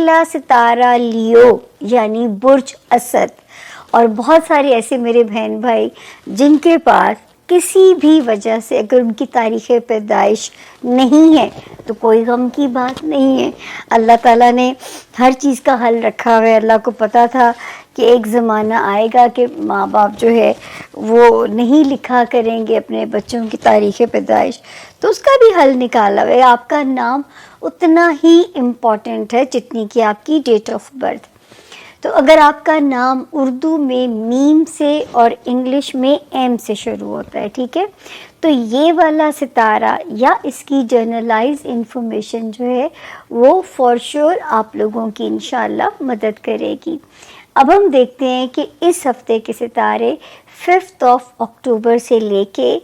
اگلا ستارہ لیو یعنی برج اسد. اور بہت سارے ایسے میرے بہن بھائی جن کے پاس کسی بھی وجہ سے اگر ان کی تاریخ پیدائش نہیں ہے تو کوئی غم کی بات نہیں ہے. اللہ تعالیٰ نے ہر چیز کا حل رکھا ہوا ہے. اللہ کو پتا تھا کہ ایک زمانہ آئے گا کہ ماں باپ جو ہے وہ نہیں لکھا کریں گے اپنے بچوں کی تاریخ پیدائش, تو اس کا بھی حل نکالا ہوا ہے. آپ کا نام اتنا ہی امپورٹنٹ ہے جتنی کہ آپ کی ڈیٹ آف برتھ. تو اگر آپ کا نام اردو میں میم سے اور انگلش میں ایم سے شروع ہوتا ہے, ٹھیک ہے, تو یہ والا ستارہ یا اس کی جرنلائز انفارمیشن جو ہے وہ فار شور آپ لوگوں کی انشاءاللہ مدد کرے گی. اب ہم دیکھتے ہیں کہ اس ہفتے کے ستارے 5 اکتوبر سے لے کے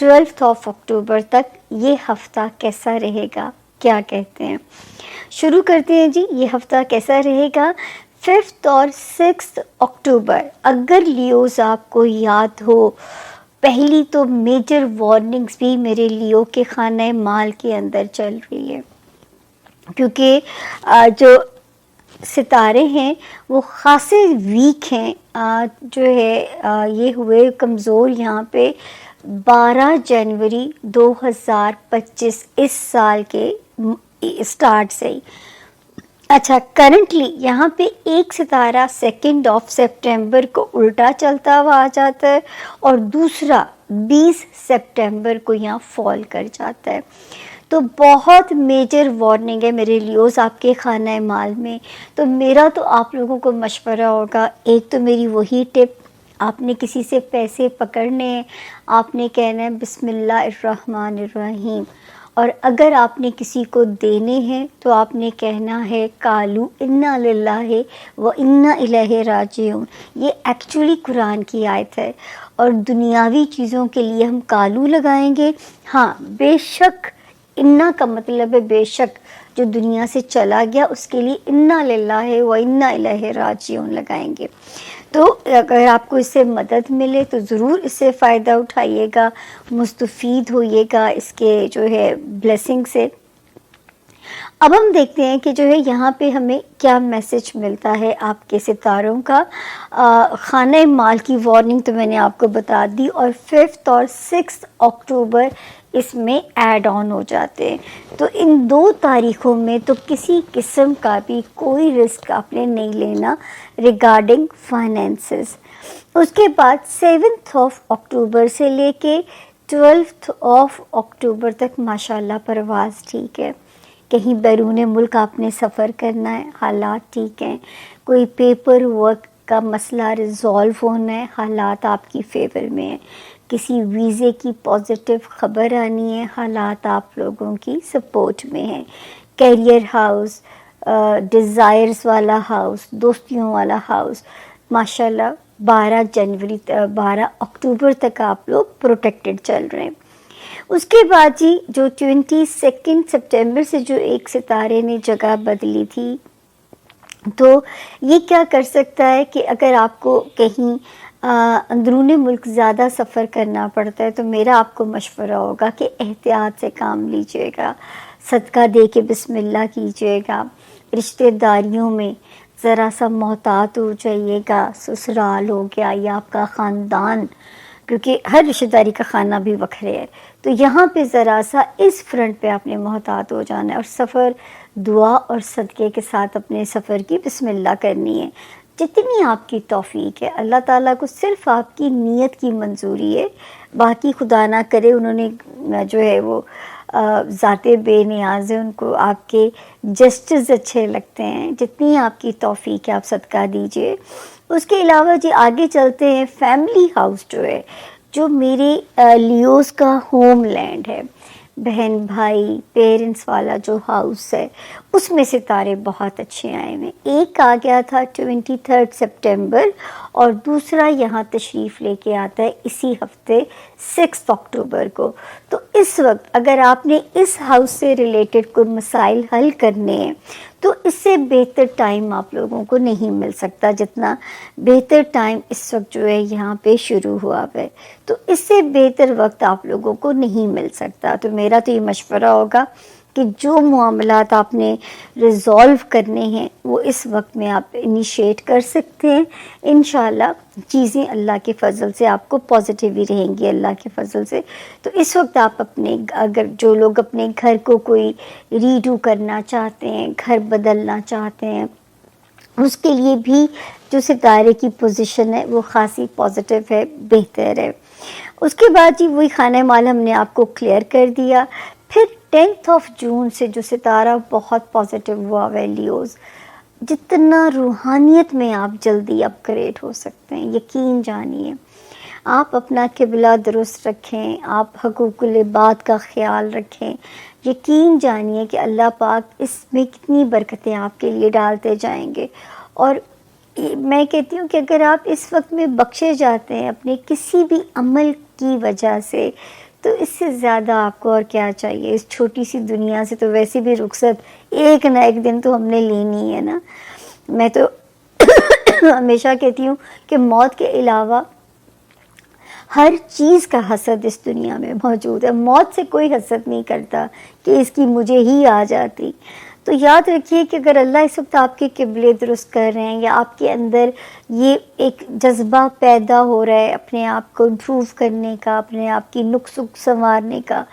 12 اکتوبر تک یہ ہفتہ کیسا رہے گا, کیا کہتے ہیں. شروع کرتے ہیں جی. یہ ہفتہ کیسا رہے گا؟ 5 اور 6 اکتوبر. اگر لیوز آپ کو یاد ہو, پہلی تو میجر وارننگز بھی میرے لیو کے خانہ مال کے اندر چل رہی ہے, کیونکہ جو ستارے ہیں وہ خاصے ویک ہیں, جو ہے یہ ہوئے کمزور یہاں پہ 12 جنوری 2025 اس سال کے اسٹارٹ سے ہی. اچھا, کرنٹلی یہاں پہ ایک ستارہ 2 سپٹمبر کو الٹا چلتا ہوا آ جاتا ہے اور دوسرا 20 سپٹمبر کو یہاں فال کر جاتا ہے. تو بہت میجر وارننگ ہے میرے لیوز آپ کے خانہ مال میں. تو میرا تو آپ لوگوں کو مشورہ ہوگا, ایک تو میری وہی ٹپ, آپ نے کسی سے پیسے پکڑنے ہیں, آپ نے کہنا ہے بسم اللہ الرحمن الرحیم, اور اگر آپ نے کسی کو دینے ہیں تو آپ نے کہنا ہے قالوا انا للہ و انا الیہ راجعون. یہ ایکچولی قرآن کی آیت ہے, اور دنیاوی چیزوں کے لیے ہم قالوا لگائیں گے. ہاں بے شک, انا کا مطلب ہے بے شک, جو دنیا سے چلا گیا اس کے لیے انا للہ و انا الیہ راجعون لگائیں گے. تو اگر آپ کو اس سے مدد ملے تو ضرور اس سے فائدہ اٹھائیے گا, مستفید ہوئیے گا اس کے جو ہے بلیسنگ سے. اب ہم دیکھتے ہیں کہ جو ہے یہاں پہ ہمیں کیا میسج ملتا ہے آپ کے ستاروں کا. خانہ مال کی وارننگ تو میں نے آپ کو بتا دی, اور 5 اور 6 اکتوبر اس میں ایڈ آن ہو جاتے ہیں. تو ان 2 تاریخوں میں تو کسی قسم کا بھی کوئی رسک آپ نے نہیں لینا ریگارڈنگ فائنینسز. اس کے بعد 7 اکتوبر سے لے کے 12 اکتوبر تک ماشاءاللہ پرواز ٹھیک ہے. کہیں بیرون ملک آپ نے سفر کرنا ہے, حالات ٹھیک ہیں. کوئی پیپر ورک کا مسئلہ ریزالو ہونا ہے, حالات آپ کی فیور میں ہیں. کسی ویزے کی پازیٹیو خبر آنی ہے, حالات آپ لوگوں کی سپورٹ میں ہیں. کیریئر ہاؤس, ڈیزائرز والا ہاؤس, دوستیوں والا ہاؤس, ماشاءاللہ 12 اکتوبر تک آپ لوگ پروٹیکٹڈ چل رہے ہیں. اس کے بعد جی جو 22 سپٹمبر سے جو ایک ستارے نے جگہ بدلی تھی, تو یہ کیا کر سکتا ہے کہ اگر آپ کو کہیں اندرون ملک زیادہ سفر کرنا پڑتا ہے تو میرا آپ کو مشورہ ہوگا کہ احتیاط سے کام لیجیے گا, صدقہ دے کے بسم اللہ کیجیے گا. رشتہ داریوں میں ذرا سا محتاط ہو جائیے گا, سسرال ہو گیا یا آپ کا خاندان, کیونکہ ہر رشتہ داری کا خانہ بھی وکھرے ہے, تو یہاں پہ ذرا سا اس فرنٹ پہ آپ نے محتاط ہو جانا ہے. اور سفر دعا اور صدقے کے ساتھ اپنے سفر کی بسم اللہ کرنی ہے. جتنی آپ کی توفیق ہے, اللہ تعالیٰ کو صرف آپ کی نیت کی منظوری ہے, باقی خدا نہ کرے انہوں نے جو ہے وہ ذات بے نیاز ہے, ان کو آپ کے جسٹس اچھے لگتے ہیں. جتنی آپ کی توفیق ہے آپ صدقہ دیجئے. اس کے علاوہ جی آگے چلتے ہیں. فیملی ہاؤس جو ہے, جو میرے لیوز کا ہوم لینڈ ہے, بہن بھائی پیرنٹس والا جو ہاؤس ہے, اس میں ستارے بہت اچھے آئے ہیں. ایک آ گیا تھا 23 سپٹمبر, اور دوسرا یہاں تشریف لے کے آتا ہے اسی ہفتے 6 اکتوبر کو. تو اس وقت اگر آپ نے اس ہاؤس سے ریلیٹڈ کوئی مسائل حل کرنے ہیں تو اس سے بہتر ٹائم آپ لوگوں کو نہیں مل سکتا جتنا بہتر ٹائم اس وقت جو ہے یہاں پہ شروع ہوا ہے. تو اس سے بہتر وقت آپ لوگوں کو نہیں مل سکتا. تو میرا تو یہ مشورہ ہوگا کہ جو معاملات آپ نے ریزالو کرنے ہیں وہ اس وقت میں آپ انیشیٹ کر سکتے ہیں. انشاءاللہ چیزیں اللہ کے فضل سے آپ کو پازیٹیو ہی رہیں گی اللہ کے فضل سے. تو اس وقت آپ اپنے اگر جو لوگ اپنے گھر کو کوئی ریڈو کرنا چاہتے ہیں, گھر بدلنا چاہتے ہیں, اس کے لیے بھی جو ستارے کی پوزیشن ہے وہ خاصی پازیٹیو ہے, بہتر ہے. اس کے بعد جی وہی خانہ مال ہم نے آپ کو کلیئر کر دیا. پھر 10 جون سے جو ستارہ بہت پازیٹیو ہوا, ویلیوز جتنا روحانیت میں آپ جلدی اپ گریڈ ہو سکتے ہیں, یقین جانیے. آپ اپنا قبلہ درست رکھیں, آپ حقوق العباد کا خیال رکھیں, یقین جانیے کہ اللہ پاک اس میں کتنی برکتیں آپ کے لیے ڈالتے جائیں گے. اور میں کہتی ہوں کہ اگر آپ اس وقت میں بخشے جاتے ہیں اپنے کسی بھی عمل کی وجہ سے, تو اس سے زیادہ آپ کو اور کیا چاہیے. اس چھوٹی سی دنیا سے تو ویسے بھی رخصت ایک نہ ایک دن تو ہم نے لینی ہے نا. میں تو ہمیشہ کہتی ہوں کہ موت کے علاوہ ہر چیز کا حسد اس دنیا میں موجود ہے. موت سے کوئی حسد نہیں کرتا کہ اس کی مجھے ہی آ جاتی. تو یاد رکھیے کہ اگر اللہ اس وقت آپ کے قبلے درست کر رہے ہیں, یا آپ کے اندر یہ ایک جذبہ پیدا ہو رہا ہے اپنے آپ کو امپروو کرنے کا, اپنے آپ کی نقص سنوارنے کا,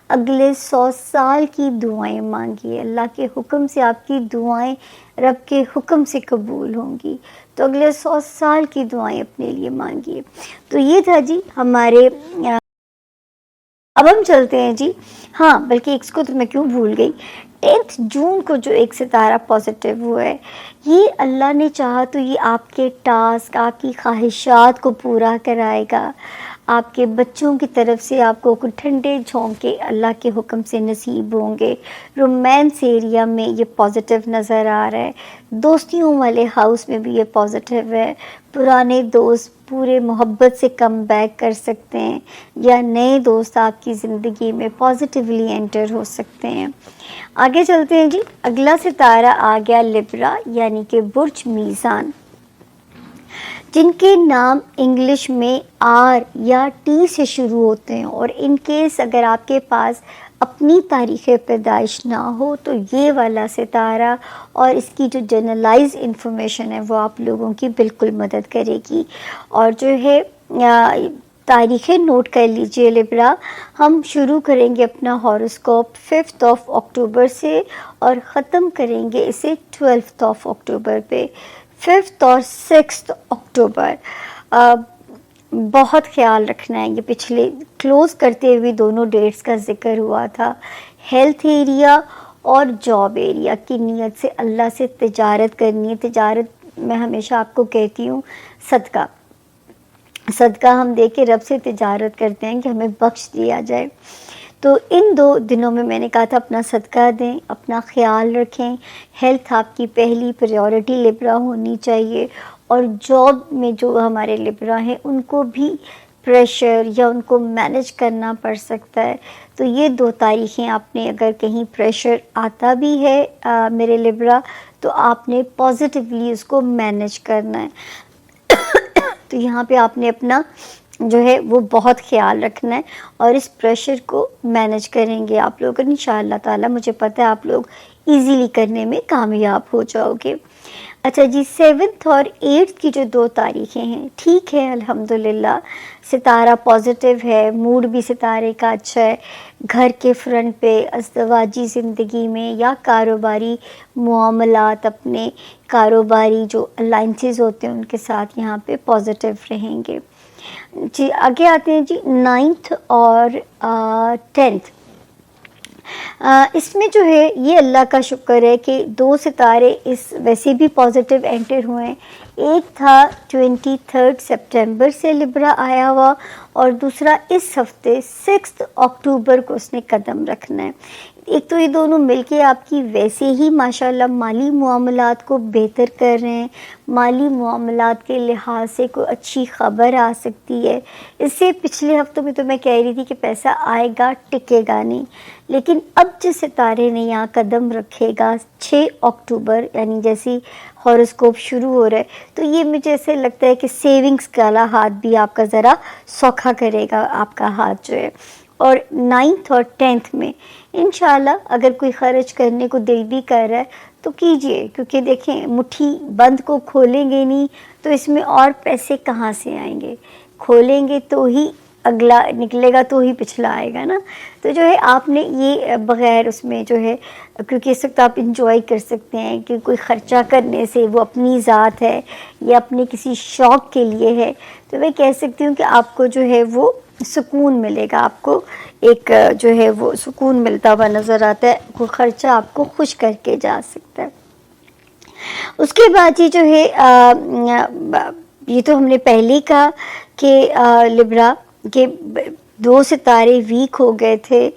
اگلے 100 سال کی دعائیں مانگیے. اللہ کے حکم سے آپ کی دعائیں رب کے حکم سے قبول ہوں گی. تو اگلے 100 سال کی دعائیں اپنے لیے مانگیے. تو یہ تھا جی ہمارے. اب ہم چلتے ہیں جی, ہاں بلکہ ایک کو تو میں کیوں بھول گئی, 10 جون کو جو ایک ستارہ پازیٹیو ہوا ہے, یہ اللہ نے چاہا تو یہ آپ کے ٹاسک, آپ کی خواہشات کو پورا کرائے گا. آپ کے بچوں کی طرف سے آپ کو کچھ ٹھنڈے جھونکے اللہ کے حکم سے نصیب ہوں گے. رومانس ایریا میں یہ پازیٹیو نظر آ رہا ہے. دوستیوں والے ہاؤس میں بھی یہ پازیٹیو ہے. پرانے دوست پورے محبت سے کم بیک کر سکتے ہیں, یا نئے دوست آپ کی زندگی میں پازیٹیولی انٹر ہو سکتے ہیں. آگے چلتے ہیں جی. اگلا ستارہ آ گیا لبرا, یعنی کہ برج میزان, جن کے نام انگلش میں آر یا ٹی سے شروع ہوتے ہیں. اور ان کیس اگر آپ کے پاس اپنی تاریخ پیدائش نہ ہو تو یہ والا ستارہ اور اس کی جو جنرلائز انفارمیشن ہے وہ آپ لوگوں کی بالکل مدد کرے گی. اور جو ہے تاریخیں نوٹ کر لیجئے لبرا. ہم شروع کریں گے اپنا ہاروسکوپ 5 اکتوبر سے اور ختم کریں گے اسے 12 اکتوبر پہ. 5 اور 6 اکتوبر بہت خیال رکھنا ہے. یہ پچھلے کلوز کرتے ہوئے دونوں ڈیٹس کا ذکر ہوا تھا. ہیلتھ ایریا اور جاب ایریا کی نیت سے اللہ سے تجارت کرنی ہے. تجارت میں ہمیشہ آپ کو کہتی ہوں صدقہ ہم دے کے رب سے تجارت کرتے ہیں کہ ہمیں بخش دیا جائے. تو ان 2 دنوں میں نے کہا تھا اپنا صدقہ دیں, اپنا خیال رکھیں. ہیلتھ آپ کی پہلی پریورٹی لبرا ہونی چاہیے. اور جاب میں جو ہمارے لبرا ہیں ان کو بھی پریشر یا ان کو مینج کرنا پڑ سکتا ہے. تو یہ 2 تاریخیں آپ نے اگر کہیں پریشر آتا بھی ہے میرے لبرا, تو آپ نے پازیٹیولی اس کو مینج کرنا ہے. تو یہاں پہ آپ نے اپنا جو ہے وہ بہت خیال رکھنا ہے اور اس پریشر کو مینج کریں گے آپ لوگ انشاءاللہ تعالی. مجھے پتہ ہے آپ لوگ ایزیلی کرنے میں کامیاب ہو جاؤ گے. اچھا جی, 7 اور 8 کی جو 2 تاریخیں ہیں, ٹھیک ہے الحمدللہ ستارہ پازیٹیو ہے, موڈ بھی ستارے کا اچھا ہے. گھر کے فرنٹ پہ ازدواجی زندگی میں یا کاروباری معاملات, اپنے کاروباری جو الائنسز ہوتے ہیں ان کے ساتھ یہاں پہ پازیٹیو رہیں گے. جی آگے آتے ہیں جی 9 اور 10. اس میں جو ہے یہ اللہ کا شکر ہے کہ 2 ستارے اس ویسے بھی پازیٹیو انٹر ہوئے ہیں. ایک تھا 23 سپٹمبر سے لبرا آیا ہوا, اور دوسرا اس ہفتے 6 اکتوبر کو اس نے قدم رکھنا ہے. ایک تو یہ دونوں مل کے آپ کی ویسے ہی ماشاءاللہ مالی معاملات کو بہتر کر رہے ہیں. مالی معاملات کے لحاظ سے کوئی اچھی خبر آ سکتی ہے. اس سے پچھلے ہفتوں میں تو میں کہہ رہی تھی کہ پیسہ آئے گا ٹکے گا نہیں, لیکن اب جس ستارے نے یہاں قدم رکھے گا 6 اکتوبر یعنی جیسی ہاروسکوپ شروع ہو رہا ہے, تو یہ مجھے ایسے لگتا ہے کہ سیونگز والا ہاتھ بھی آپ کا ذرا سوکھا کرے گا آپ کا ہاتھ جو ہے. اور 9th اور 10th میں انشاءاللہ اگر کوئی خرچ کرنے کو دل بھی کر رہا ہے تو کیجئے، کیونکہ دیکھیں مٹھی بند کو کھولیں گے نہیں تو اس میں اور پیسے کہاں سے آئیں گے، کھولیں گے تو ہی اگلا نکلے گا، تو ہی پچھلا آئے گا نا. تو جو ہے آپ نے یہ بغیر اس میں جو ہے، کیونکہ اس وقت آپ انجوائے کر سکتے ہیں کہ کوئی خرچہ کرنے سے وہ اپنی ذات ہے یا اپنے کسی شوق کے لیے ہے، تو میں کہہ سکتی ہوں کہ آپ کو جو ہے وہ سکون ملے گا، آپ کو ایک جو ہے وہ سکون ملتا ہوا نظر آتا ہے، کوئی خرچہ آپ کو خوش کر کے جا سکتا ہے. اس کے بعد یہ جو ہے یہ تو ہم نے پہلے کہا کہ لبرا کے 2 ستارے ویک ہو گئے تھے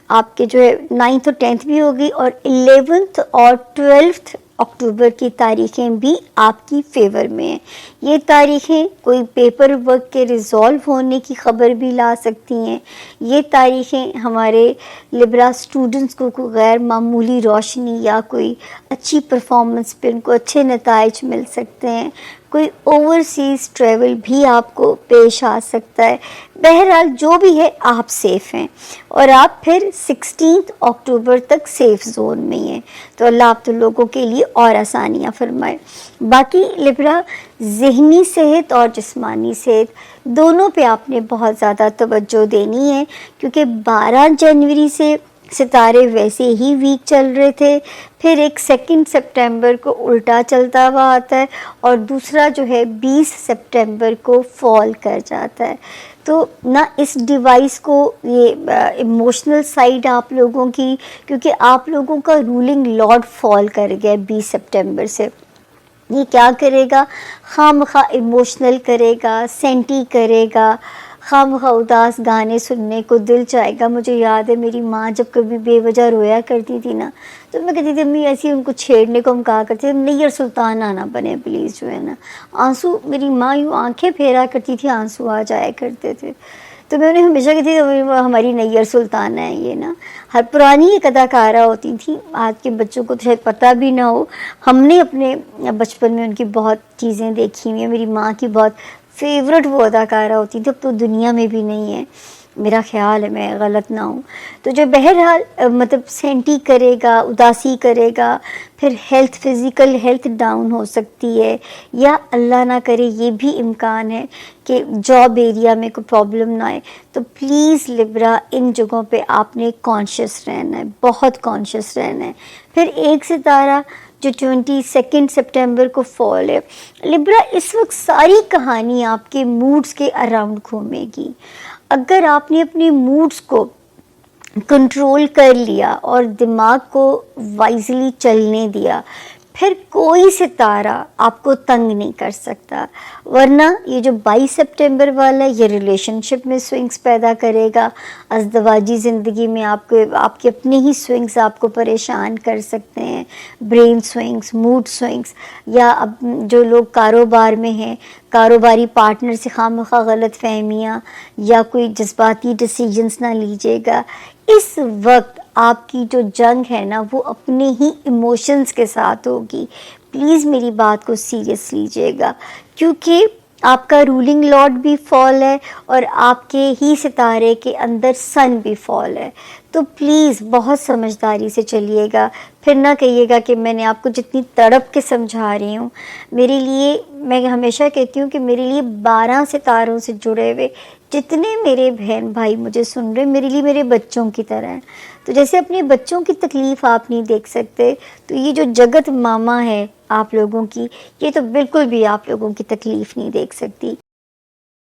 آپ کے، جو ہے 9th اور 10th بھی ہوگی، اور 11th اور 12th اکتوبر کی تاریخیں بھی آپ کی فیور میں ہیں. یہ تاریخیں کوئی پیپر ورک کے ریزالو ہونے کی خبر بھی لا سکتی ہیں. یہ تاریخیں ہمارے لبرا اسٹوڈنٹس کو کوئی غیر معمولی روشنی یا کوئی اچھی پرفارمنس پہ ان کو اچھے نتائج مل سکتے ہیں. کوئی اوورسیز ٹریول بھی آپ کو پیش آ سکتا ہے. بہرحال جو بھی ہے آپ سیف ہیں، اور آپ پھر 16 اکتوبر تک سیف زون میں ہیں. تو اللہ آپ تو لوگوں کے لیے اور آسانیاں فرمائے. باقی لبرا ذہنی صحت اور جسمانی صحت دونوں پہ آپ نے بہت زیادہ توجہ دینی ہے، کیونکہ 12 جنوری سے ستارے ویسے ہی ویک چل رہے تھے، پھر ایک 2 سپٹمبر کو الٹا چلتا ہوا آتا ہے، اور دوسرا جو ہے 20 سپٹمبر کو فال کر جاتا ہے. تو نہ اس ڈیوائس کو یہ ایموشنل سائیڈ آپ لوگوں کی، کیونکہ آپ لوگوں کا رولنگ لارڈ فال کر گیا 20 سپٹمبر سے، یہ کیا کرے گا، خواہ مخواہ ایموشنل کرے گا، سینٹی کرے گا، خواہ مخواہ اداس گانے سننے کو دل چاہے گا. مجھے یاد ہے میری ماں جب کبھی بے وجہ رویا کرتی تھی نا، تو میں کہتی تھی امی ایسی ان کو چھیڑنے کو ہم کہا کرتے تھے نیئر سلطانہ نہ بنے پلیز، جو ہے نا آنسو، میری ماں یوں آنکھیں پھیرا کرتی تھی، آنسو آ جایا کرتے تھے. تو میں انہیں ہمیشہ کہتی تھی ہماری نیئر سلطانہ ہے یہ نا. ہر پرانی ایک اداکارہ ہوتی تھی، آج کے بچوں کو تو شاید پتہ بھی نہ ہو، ہم نے اپنے بچپن میں ان کی بہت چیزیں دیکھی ہوئی ہیں. میری ماں کی بہت فیورٹ وہ اداکارہ ہوتی تھی، اب تو دنیا میں بھی نہیں ہے، میرا خیال ہے میں غلط نہ ہوں. تو جو بہرحال مطلب سینٹی کرے گا، اداسی کرے گا، پھر ہیلتھ، فزیکل ہیلتھ ڈاؤن ہو سکتی ہے، یا اللہ نہ کرے یہ بھی امکان ہے کہ جاب ایریا میں کوئی پرابلم نہ آئے. تو پلیز لبرا ان جگہوں پہ آپ نے کانشیس رہنا ہے، بہت کانشیس رہنا ہے. پھر ایک ستارہ جو 22 سپٹمبر کو فال ہے. لبرا اس وقت ساری کہانی آپ کے موڈز کے اراؤنڈ گھومے گی. اگر آپ نے اپنے موڈز کو کنٹرول کر لیا اور دماغ کو وائزلی چلنے دیا، پھر کوئی ستارہ آپ کو تنگ نہیں کر سکتا. ورنہ یہ جو 22 سپٹمبر والا ہے یہ ریلیشن شپ میں سوئنگز پیدا کرے گا، ازدواجی زندگی میں آپ کے اپنے ہی سوئنگز آپ کو پریشان کر سکتے ہیں، برین سوئنگز، موڈ سوئنگز. یا اب جو لوگ کاروبار میں ہیں، کاروباری پارٹنر سے خواہ مخواہ غلط فہمیاں یا کوئی جذباتی ڈیسیجنز نہ لیجیے گا. اس وقت آپ کی جو جنگ ہے نا وہ اپنے ہی ایموشنز کے ساتھ ہوگی. پلیز میری بات کو سیریس لیجیے گا، کیونکہ آپ کا رولنگ لارڈ بھی فال ہے اور آپ کے ہی ستارے کے اندر سن بھی فال ہے. تو پلیز بہت سمجھداری سے چلیے گا. پھر نہ کہیے گا کہ میں نے آپ کو جتنی تڑپ کے سمجھا رہی ہوں، میرے لیے، میں ہمیشہ کہتی ہوں کہ میرے لیے 12 ستاروں سے جڑے ہوئے جتنے میرے بہن بھائی مجھے سن رہے ہیں، میرے لیے میرے بچوں کی طرح ہیں. تو جیسے اپنے بچوں کی تکلیف آپ نہیں دیکھ سکتے، تو یہ جو جگت ماما ہے آپ لوگوں کی، یہ تو بالکل بھی آپ لوگوں کی تکلیف نہیں دیکھ سکتی.